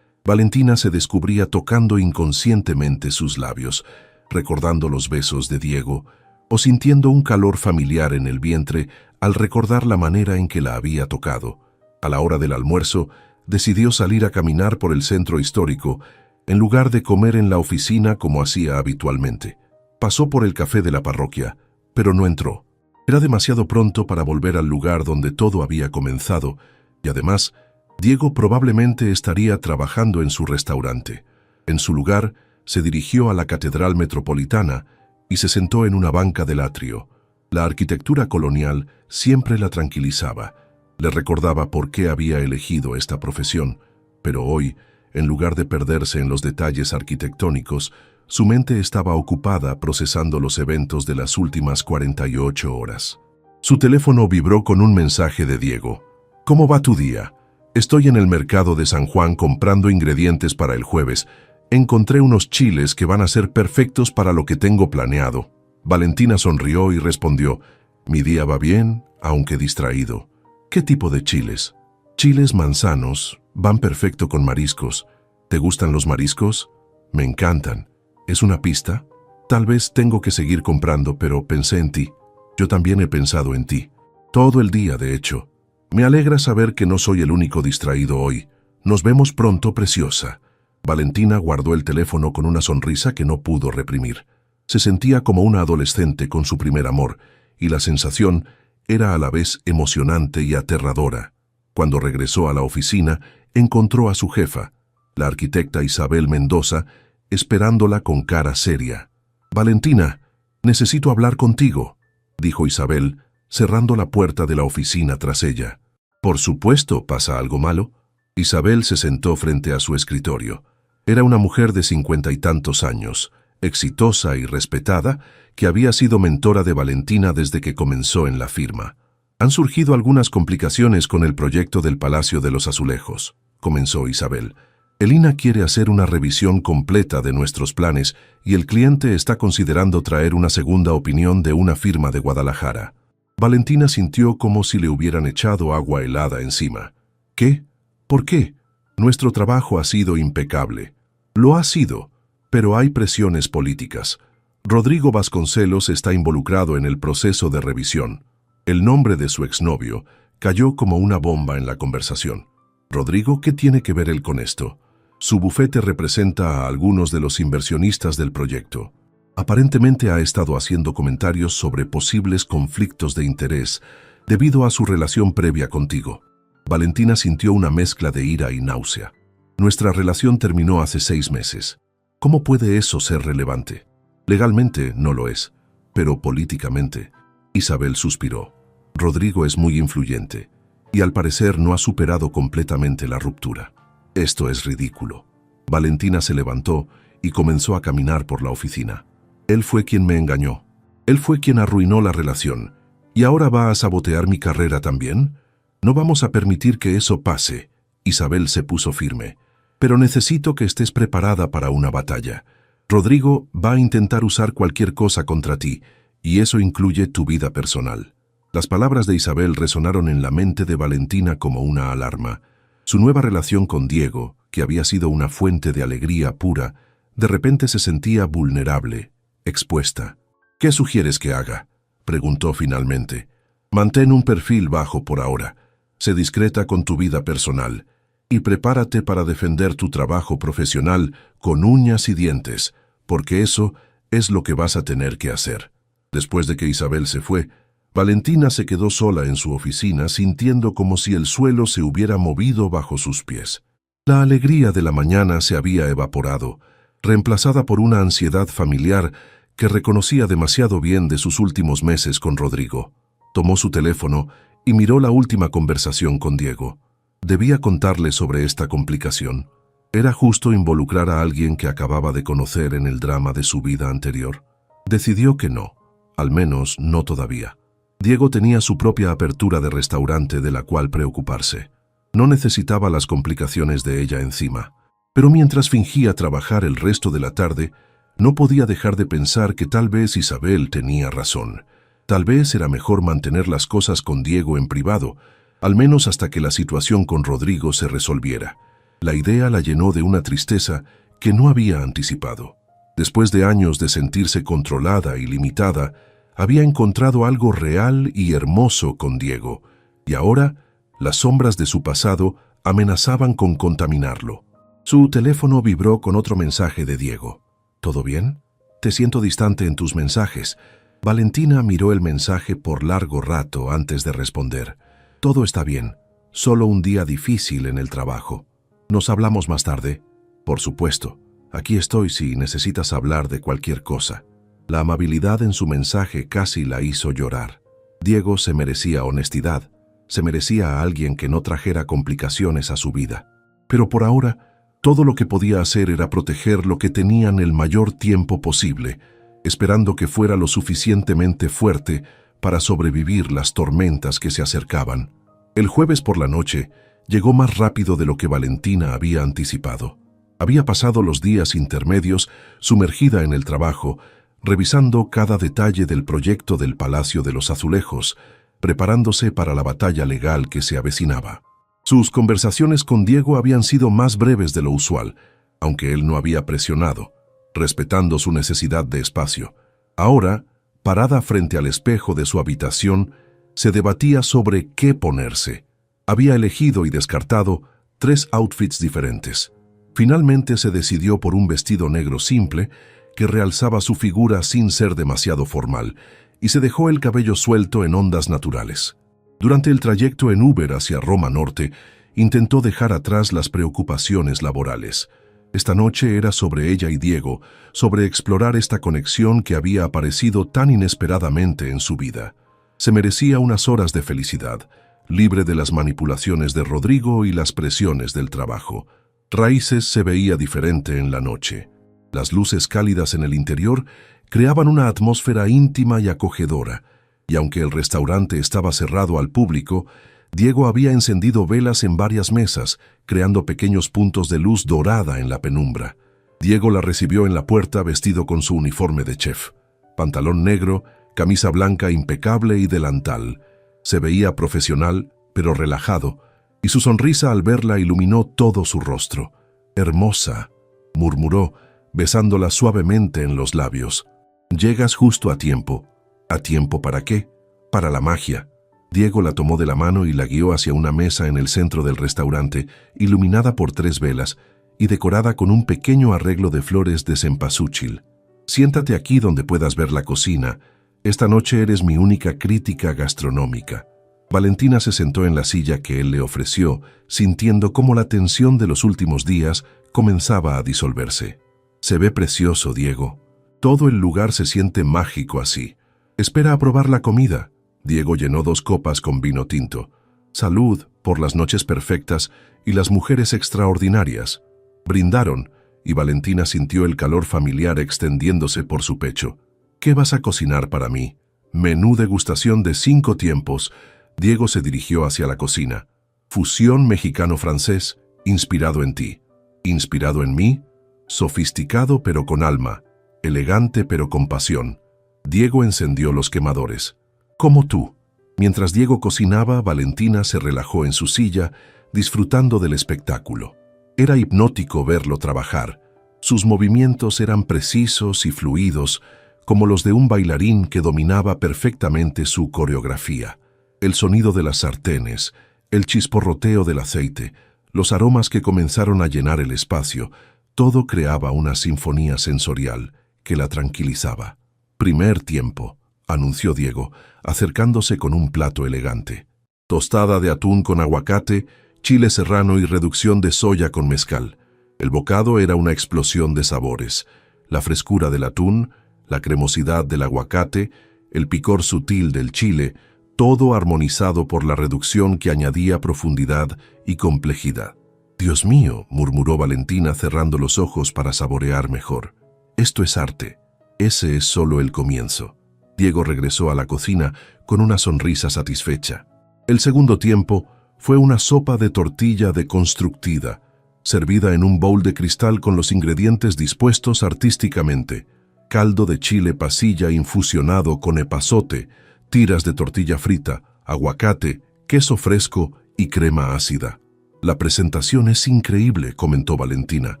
Valentina se descubría tocando inconscientemente sus labios, recordando los besos de Diego, o sintiendo un calor familiar en el vientre al recordar la manera en que la había tocado. A la hora del almuerzo, decidió salir a caminar por el centro histórico, en lugar de comer en la oficina como hacía habitualmente. Pasó por el café de la parroquia, pero no entró. Era demasiado pronto para volver al lugar donde todo había comenzado, y además, Diego probablemente estaría trabajando en su restaurante. En su lugar, se dirigió a la Catedral Metropolitana y se sentó en una banca del atrio. La arquitectura colonial siempre la tranquilizaba. Le recordaba por qué había elegido esta profesión, pero hoy, en lugar de perderse en los detalles arquitectónicos, su mente estaba ocupada procesando los eventos de las últimas 48 horas. Su teléfono vibró con un mensaje de Diego. «¿Cómo va tu día? Estoy en el mercado de San Juan comprando ingredientes para el jueves. Encontré unos chiles que van a ser perfectos para lo que tengo planeado». Valentina sonrió y respondió: «Mi día va bien, aunque distraído». «¿Qué tipo de chiles?» «Chiles manzanos, van perfecto con mariscos». «¿Te gustan los mariscos?» «Me encantan». ¿Es una pista? Tal vez tengo que seguir comprando, pero pensé en ti. Yo también he pensado en ti. Todo el día, de hecho. Me alegra saber que no soy el único distraído hoy. Nos vemos pronto, preciosa». Valentina guardó el teléfono con una sonrisa que no pudo reprimir. Se sentía como una adolescente con su primer amor, y la sensación era a la vez emocionante y aterradora. Cuando regresó a la oficina, encontró a su jefa, la arquitecta Isabel Mendoza, esperándola con cara seria. «Valentina, necesito hablar contigo», dijo Isabel, cerrando la puerta de la oficina tras ella. «Por supuesto, ¿pasa algo malo?». Isabel se sentó frente a su escritorio. Era una mujer de 50 y tantos años, exitosa y respetada, que había sido mentora de Valentina desde que comenzó en la firma. «Han surgido algunas complicaciones con el proyecto del Palacio de los Azulejos», comenzó Isabel. «Elina quiere hacer una revisión completa de nuestros planes y el cliente está considerando traer una segunda opinión de una firma de Guadalajara». Valentina sintió como si le hubieran echado agua helada encima. «¿Qué? ¿Por qué? Nuestro trabajo ha sido impecable». «Lo ha sido, pero hay presiones políticas. Rodrigo Vasconcelos está involucrado en el proceso de revisión». El nombre de su exnovio cayó como una bomba en la conversación. «¿Rodrigo? ¿Qué tiene que ver él con esto?». «Su bufete representa a algunos de los inversionistas del proyecto. Aparentemente ha estado haciendo comentarios sobre posibles conflictos de interés debido a su relación previa contigo». Valentina sintió una mezcla de ira y náusea. «Nuestra relación terminó hace 6 meses. ¿Cómo puede eso ser relevante?». «Legalmente no lo es, pero políticamente». Isabel suspiró. «Rodrigo es muy influyente y al parecer no ha superado completamente la ruptura». «Esto es ridículo». Valentina se levantó y comenzó a caminar por la oficina. «Él fue quien me engañó. Él fue quien arruinó la relación. ¿Y ahora va a sabotear mi carrera también? No vamos a permitir que eso pase». Isabel se puso firme. «Pero necesito que estés preparada para una batalla. Rodrigo va a intentar usar cualquier cosa contra ti, y eso incluye tu vida personal». Las palabras de Isabel resonaron en la mente de Valentina como una alarma. Su nueva relación con Diego, que había sido una fuente de alegría pura, de repente se sentía vulnerable, expuesta. «¿Qué sugieres que haga?», preguntó finalmente. «Mantén un perfil bajo por ahora. Sé discreta con tu vida personal y prepárate para defender tu trabajo profesional con uñas y dientes, porque eso es lo que vas a tener que hacer». Después de que Isabel se fue, Valentina se quedó sola en su oficina sintiendo como si el suelo se hubiera movido bajo sus pies. La alegría de la mañana se había evaporado, reemplazada por una ansiedad familiar que reconocía demasiado bien de sus últimos meses con Rodrigo. Tomó su teléfono y miró la última conversación con Diego. Debía contarle sobre esta complicación. ¿Era justo involucrar a alguien que acababa de conocer en el drama de su vida anterior? Decidió que no, al menos no todavía. Diego tenía su propia apertura de restaurante de la cual preocuparse. No necesitaba las complicaciones de ella encima. Pero mientras fingía trabajar el resto de la tarde, No podía dejar de pensar que tal vez Isabel tenía razón. Tal vez era mejor mantener las cosas con Diego en privado, al menos hasta que la situación con Rodrigo se resolviera. La idea la llenó de una tristeza que no había anticipado. Después de años de sentirse controlada y limitada, había encontrado algo real y hermoso con Diego, y ahora las sombras de su pasado amenazaban con contaminarlo. Su teléfono vibró con otro mensaje de Diego. ¿Todo bien? Te siento distante en tus mensajes. Valentina miró el mensaje por largo rato antes de responder. Todo está bien, solo un día difícil en el trabajo. ¿Nos hablamos más tarde? Por supuesto. Aquí estoy si necesitas hablar de cualquier cosa. La amabilidad en su mensaje casi la hizo llorar. Diego se merecía honestidad, se merecía a alguien que no trajera complicaciones a su vida. Pero por ahora, todo lo que podía hacer era proteger lo que tenían el mayor tiempo posible, esperando que fuera lo suficientemente fuerte para sobrevivir las tormentas que se acercaban. El jueves por la noche llegó más rápido de lo que Valentina había anticipado. Había pasado los días intermedios sumergida en el trabajo, revisando cada detalle del proyecto del Palacio de los Azulejos, preparándose para la batalla legal que se avecinaba. Sus conversaciones con Diego habían sido más breves de lo usual, aunque él no había presionado, respetando su necesidad de espacio. Ahora, parada frente al espejo de su habitación, se debatía sobre qué ponerse. Había elegido y descartado 3 outfits diferentes. Finalmente se decidió por un vestido negro simple que realzaba su figura sin ser demasiado formal, y se dejó el cabello suelto en ondas naturales. Durante el trayecto en Uber hacia Roma Norte, intentó dejar atrás las preocupaciones laborales. Esta noche era sobre ella y Diego, sobre explorar esta conexión que había aparecido tan inesperadamente en su vida. Se merecía unas horas de felicidad, libre de las manipulaciones de Rodrigo y las presiones del trabajo. Raíces se veía diferente en la noche. Las luces cálidas en el interior creaban una atmósfera íntima y acogedora, y aunque el restaurante estaba cerrado al público, Diego había encendido velas en varias mesas, creando pequeños puntos de luz dorada en la penumbra. Diego la recibió en la puerta vestido con su uniforme de chef. Pantalón negro, camisa blanca impecable y delantal. Se veía profesional, pero relajado, y su sonrisa al verla iluminó todo su rostro. «Hermosa», murmuró, besándola suavemente en los labios. «Llegas justo a tiempo». ¿A tiempo para qué? Para la magia. Diego la tomó de la mano y la guió hacia una mesa en el centro del restaurante, iluminada por 3 velas y decorada con un pequeño arreglo de flores de cempasúchil. «Siéntate aquí donde puedas ver la cocina. Esta noche eres mi única crítica gastronómica». Valentina se sentó en la silla que él le ofreció, sintiendo cómo la tensión de los últimos días comenzaba a disolverse. «Se ve precioso, Diego. Todo el lugar se siente mágico así. Espera a probar la comida». Diego llenó 2 copas con vino tinto. «Salud por las noches perfectas y las mujeres extraordinarias». Brindaron, y Valentina sintió el calor familiar extendiéndose por su pecho. «¿Qué vas a cocinar para mí?» «Menú degustación de 5 tiempos». Diego se dirigió hacia la cocina. «Fusión mexicano-francés, inspirado en ti». «¿Inspirado en mí?» «Sofisticado pero con alma, elegante pero con pasión». Diego encendió los quemadores. «Como tú». Mientras Diego cocinaba, Valentina se relajó en su silla, disfrutando del espectáculo. Era hipnótico verlo trabajar. Sus movimientos eran precisos y fluidos, como los de un bailarín que dominaba perfectamente su coreografía. El sonido de las sartenes, el chisporroteo del aceite, los aromas que comenzaron a llenar el espacio, todo creaba una sinfonía sensorial que la tranquilizaba. «Primer tiempo», anunció Diego, acercándose con un plato elegante. Tostada de atún con aguacate, chile serrano y reducción de soya con mezcal. El bocado era una explosión de sabores. La frescura del atún, la cremosidad del aguacate, el picor sutil del chile, todo armonizado por la reducción que añadía profundidad y complejidad. «Dios mío», murmuró Valentina cerrando los ojos para saborear mejor. «Esto es arte. Ese es solo el comienzo». Diego regresó a la cocina con una sonrisa satisfecha. El segundo tiempo fue una sopa de tortilla deconstructida. servida en un bowl de cristal con los ingredientes dispuestos artísticamente: caldo de chile pasilla infusionado con epazote, tiras de tortilla frita, aguacate, queso fresco y crema ácida. La presentación es increíble, comentó Valentina,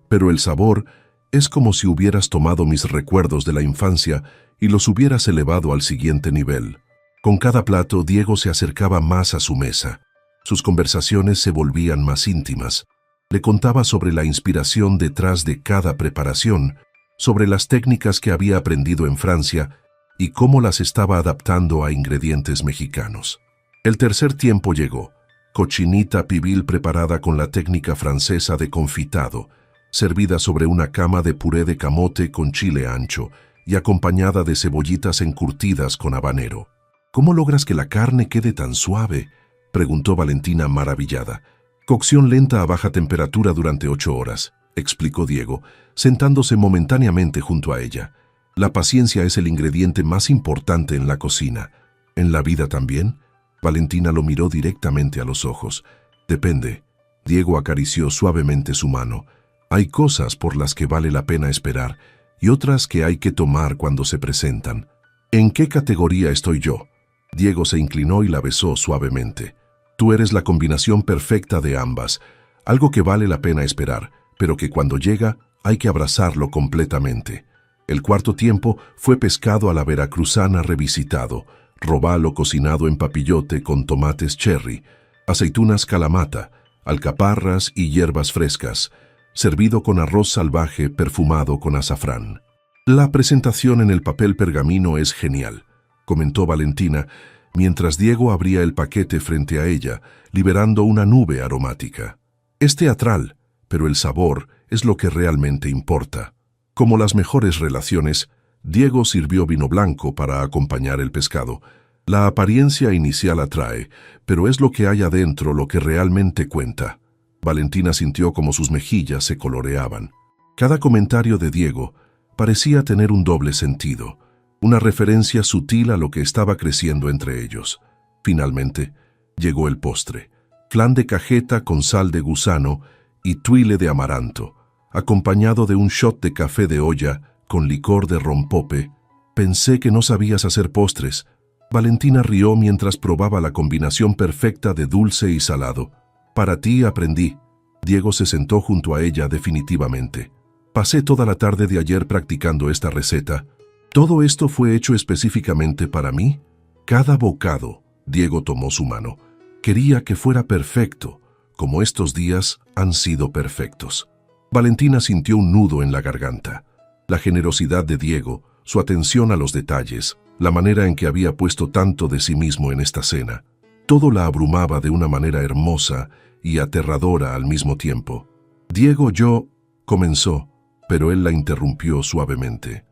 pero el sabor es como si hubieras tomado mis recuerdos de la infancia y los hubieras elevado al siguiente nivel. Con cada plato, Diego se acercaba más a su mesa. Sus conversaciones se volvían más íntimas. Le contaba sobre la inspiración detrás de cada preparación, sobre las técnicas que había aprendido en Francia y cómo las estaba adaptando a ingredientes mexicanos. El tercer tiempo llegó: cochinita pibil preparada con la técnica francesa de confitado, servida sobre una cama de puré de camote con chile ancho y acompañada de cebollitas encurtidas con habanero. «¿Cómo logras que la carne quede tan suave?», preguntó Valentina maravillada. «Cocción lenta a baja temperatura durante 8 horas», explicó Diego, sentándose momentáneamente junto a ella. «La paciencia es el ingrediente más importante en la cocina. ¿En la vida también?». Valentina lo miró directamente a los ojos. «Depende». Diego acarició suavemente su mano. «Hay cosas por las que vale la pena esperar y otras que hay que tomar cuando se presentan». «¿En qué categoría estoy yo?». Diego se inclinó y la besó suavemente. «Tú eres la combinación perfecta de ambas, algo que vale la pena esperar, pero que cuando llega hay que abrazarlo completamente». El cuarto tiempo fue pescado a la veracruzana revisitado, robalo cocinado en papillote con tomates cherry, aceitunas kalamata, alcaparras y hierbas frescas, servido con arroz salvaje perfumado con azafrán. «La presentación en el papel pergamino es genial», comentó Valentina, mientras Diego abría el paquete frente a ella, liberando una nube aromática. «Es teatral, pero el sabor es lo que realmente importa». Como las mejores relaciones, Diego sirvió vino blanco para acompañar el pescado. La apariencia inicial atrae, pero es lo que hay adentro lo que realmente cuenta. Valentina sintió como sus mejillas se coloreaban. Cada comentario de Diego parecía tener un doble sentido, una referencia sutil a lo que estaba creciendo entre ellos. Finalmente, llegó el postre: flan de cajeta con sal de gusano y tuile de amaranto, acompañado de un shot de café de olla con licor de rompope. «Pensé que no sabías hacer postres». Valentina rió mientras probaba la combinación perfecta de dulce y salado. «Para ti aprendí». Diego se sentó junto a ella definitivamente. «Pasé toda la tarde de ayer practicando esta receta». «¿Todo esto fue hecho específicamente para mí?». «Cada bocado», Diego tomó su mano, «quería que fuera perfecto, como estos días han sido perfectos». Valentina sintió un nudo en la garganta. La generosidad de Diego, su atención a los detalles, la manera en que había puesto tanto de sí mismo en esta cena, todo la abrumaba de una manera hermosa y aterradora al mismo tiempo. «Diego, yo…», comenzó, pero él la interrumpió suavemente.